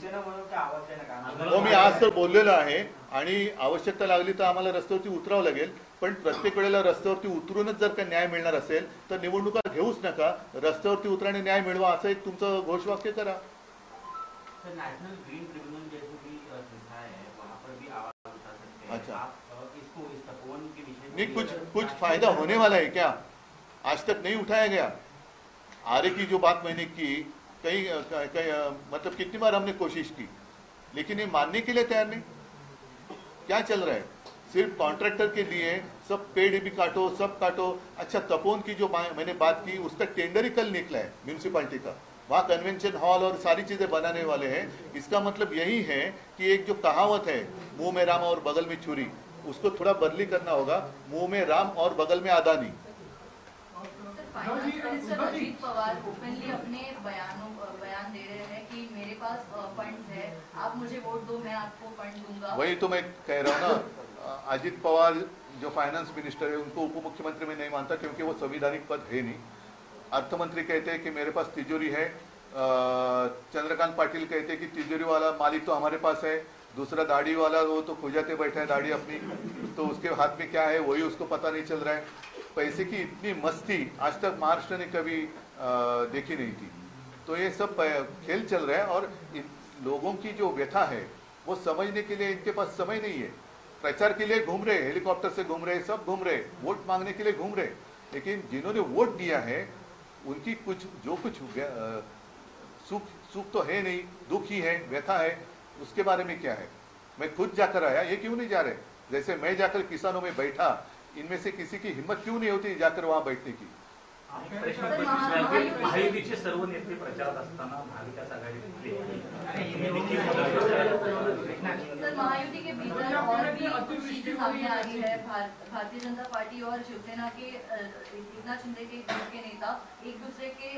शिवसेना म्हणून काय आवाज नाही हो, मी आज तर बोललेलो आहे आणि आवश्यकता लागली तर आम्हाला रस्त्यावरती उतरावं लागेल, पण प्रत्येक वेळेला रस्त्यावरती उतरूनच जर का न्याय मिळणार असेल तर निवडणुका घेऊच नका, रस्त्यावरती उतराने न्याय मिळवा असं एक तुमचं घोषवाक्य करा. नेशनल ग्रीन ट्रिब्यूनल जैसी भी संस्था है, वहाँ पर भी आवाज उठा सकते हैं. अच्छा, आप इसको इस तपोवन के विषय नहीं कुछ फायदा होने वाला है क्या? आज तक नहीं उठाया गया. आरे की जो बात मैंने की, कई मतलब कितनी बार हमने कोशिश की, लेकिन ये मानने के लिए तैयार नहीं. क्या चल रहा है? सिर्फ कॉन्ट्रैक्टर के लिए सब पेड़ भी काटो, सब काटो. अच्छा, तपोवन की जो मैंने बात की उसका टेंडर ही कल निकला है म्यूनिसिपालिटी का. वहाँ कन्वेंशन हॉल और सारी चीजें बनाने वाले हैं. इसका मतलब यही है कि एक जो कहावत है मुंह में राम और बगल में छुरी, उसको थोड़ा बदली करना होगा. मुंह में राम और बगल में Adani. Finance minister Ajit Pawar openly अपने बयान दे रहे हैं कि मेरे पास फंड्स है, आप मुझे वोट दो, मैं आपको फंड दूंगा. वही तो मैं कह रहा हूँ ना, अजीत पवार जो फाइनेंस मिनिस्टर है उनको उप मुख्यमंत्री में नहीं मानता, क्योंकि वो संवैधानिक पद है नहीं. अर्थमंत्री कहते हैं कि मेरे पास तिजोरी है. चंद्रकांत पाटिल कहते हैं कि तिजोरी वाला मालिक तो हमारे पास है. दूसरा दाढ़ी वाला वो तो खुजाते बैठा है दाढ़ी अपनी, तो उसके हाथ में क्या है वही उसको पता नहीं चल रहा है. पैसे की इतनी मस्ती आज तक महाराष्ट्र ने कभी देखी नहीं थी. तो ये सब खेल चल रहा है और लोगों की जो व्यथा है वो समझने के लिए इनके पास समय नहीं है. प्रचार के लिए घूम रहे, हेलीकॉप्टर से घूम रहे, सब घूम रहे, वोट मांगने के लिए घूम रहे, लेकिन जिन्होंने वोट दिया है उनकी कुछ सुख तो है नहीं, दुख ही है, व्यथा है. उसके बारे में क्या है? मैं खुद जाकर आया, ये क्यों नहीं जा रहे? जैसे मैं जाकर किसानों में बैठा, इनमें से किसी की हिम्मत क्यों नहीं होती जाकर वहां बैठने की? महायुतीचे सर्व नेते प्रचारात असताना महाविकास आघाडीतले सर, महायुति के भीतर और भी चीजें सामने आ रही है. भारतीय जनता पार्टी और शिवसेना के एकनाथ शिंदे के ग्रुप के नेता एक दूसरे के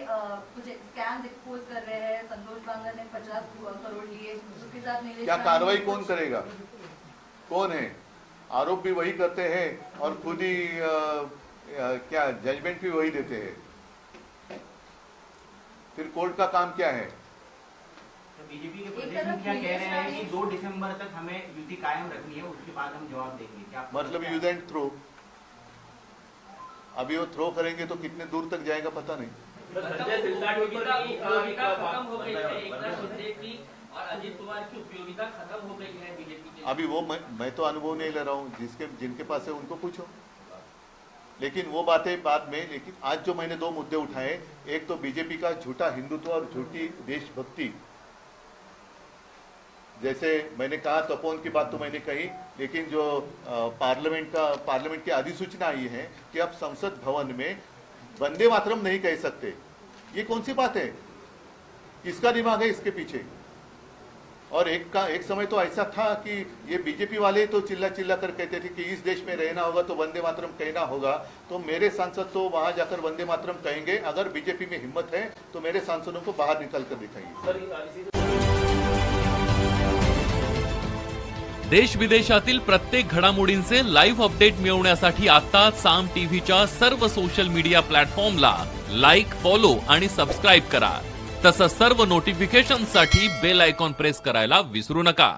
कुछ स्कैम्स एक्सपोज कर रहे हैं. संतोष बांगर ने 50 करोड़ लिए, उसके साथ नीलेश. क्या कार्रवाई कौन करेगा? कौन है? आरोप भी वही करते हैं और खुद ही क्या जजमेंट भी वही देते हैं. फिर कोर्ट का काम क्या है? तो बीजेपी के प्रदेश मुखिया कह रहे हैं कि 2 दिसंबर तक हमें युति कायम रखनी है, उसके बाद हम जवाब देंगे. क्या मतलब यूज एंड थ्रो? अभी वो थ्रो करेंगे तो कितने दूर तक जाएगा पता नहीं. और अजीत कुमार की उपयोगिता खत्म हो गई है बीजेपी के. अभी वो मैं तो अनुभव नहीं ले रहा हूँ, जिनके पास है उनको पूछो. लेकिन वो बातें बाद में. लेकिन आज जो मैंने 2 मुद्दे उठाए, एक तो बीजेपी का झूठा हिंदुत्व और झूठी देशभक्ति. जैसे मैंने कहा तपोवन की बात तो मैंने कही, लेकिन जो पार्लियामेंट की अधिसूचना आई है कि अब संसद भवन में वंदे मातरम नहीं कह सकते, ये कौन सी बात है? किसका दिमाग है इसके पीछे? और एक समय तो ऐसा था कि ये बीजेपी वाले तो चिल्ला कर कहते थे कि इस देश में रहना होगा तो वंदे मातरम कहना होगा. तो मेरे सांसद तो वहां जाकर वंदे मातरम कहेंगे. अगर बीजेपी में हिम्मत है तो मेरे सांसदों को बाहर निकल कर दिखाएंगे. देश विदेशातील प्रत्येक घडामोडींचे लाईव्ह अपडेट मिळवण्यासाठी आता साम टीव्हीच्या सर्व सोशल मीडिया प्लॅटफॉर्मला लाईक, फॉलो आणि सबस्क्राईब करा. तसंच सर्व नोटिफिकेशनसाठी बेल आयकॉन प्रेस करायला विसरू नका.